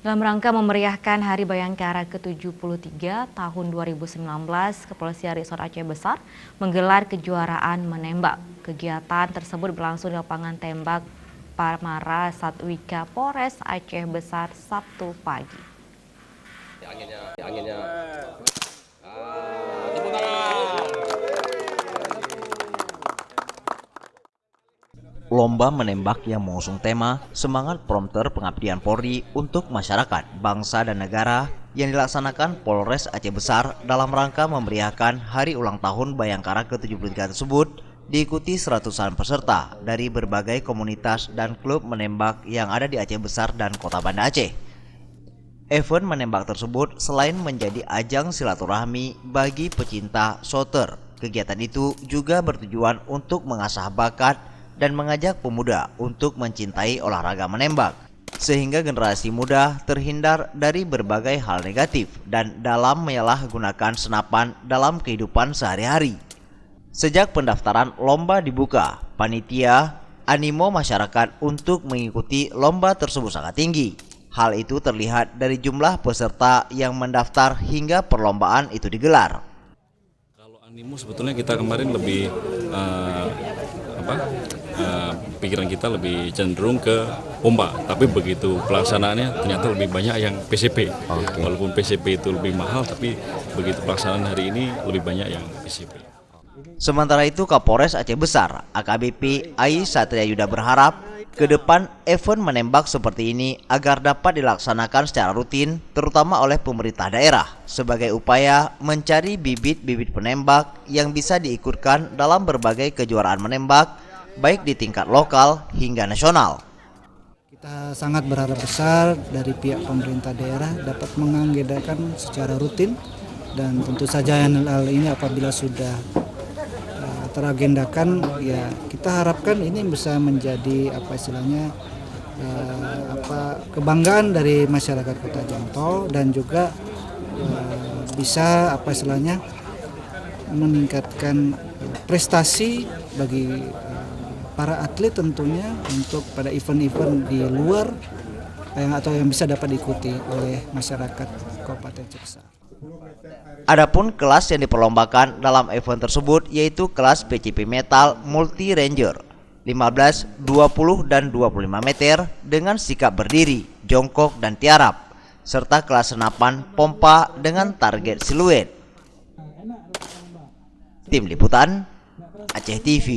Dalam rangka memeriahkan Hari Bayangkara ke-73 tahun 2019, Kepolisian Resort Aceh Besar menggelar kejuaraan menembak. Kegiatan tersebut berlangsung di lapangan tembak Parmara Satwika Polres Aceh Besar Sabtu pagi. Lomba menembak yang mengusung tema Semangat Prompter Pengabdian Polri untuk Masyarakat, Bangsa dan Negara yang dilaksanakan Polres Aceh Besar dalam rangka memeriahkan Hari Ulang Tahun Bayangkara ke-73 tersebut diikuti seratusan peserta dari berbagai komunitas dan klub menembak yang ada di Aceh Besar dan Kota Banda Aceh. Event menembak tersebut selain menjadi ajang silaturahmi bagi pecinta shooter, kegiatan itu juga bertujuan untuk mengasah bakat dan mengajak pemuda untuk mencintai olahraga menembak, sehingga generasi muda terhindar dari berbagai hal negatif dan dalam menyalahgunakan senapan dalam kehidupan sehari-hari. Sejak pendaftaran lomba dibuka, panitia animo masyarakat untuk mengikuti lomba tersebut sangat tinggi. Hal itu terlihat dari jumlah peserta yang mendaftar hingga perlombaan itu digelar. Kalau animo sebetulnya kita kemarin lebih pikiran kita lebih cenderung ke pompa, tapi begitu pelaksanaannya ternyata lebih banyak yang PCP. Walaupun PCP itu lebih mahal, tapi begitu pelaksanaan hari ini lebih banyak yang PCP. Sementara itu, Kapolres Aceh Besar AKBP Ai Satria Yuda berharap ke depan event menembak seperti ini agar dapat dilaksanakan secara rutin, terutama oleh pemerintah daerah, sebagai upaya mencari bibit-bibit penembak yang bisa diikutkan dalam berbagai kejuaraan menembak, baik di tingkat lokal hingga nasional. Kita sangat berharap besar dari pihak pemerintah daerah dapat menganggedakan secara rutin, dan tentu saja hal ini apabila sudah teragendakan, ya kita harapkan ini bisa menjadi kebanggaan dari masyarakat Kota Jonto, dan juga bisa meningkatkan prestasi bagi para atlet tentunya untuk pada event-event di luar atau yang bisa dapat diikuti oleh masyarakat Kabupaten Aceh Besar. Adapun kelas yang diperlombakan dalam event tersebut yaitu kelas PCP Metal Multi Ranger 15, 20, dan 25 meter dengan sikap berdiri, jongkok, dan tiarap, serta kelas senapan pompa dengan target siluet. Tim Liputan Aceh TV.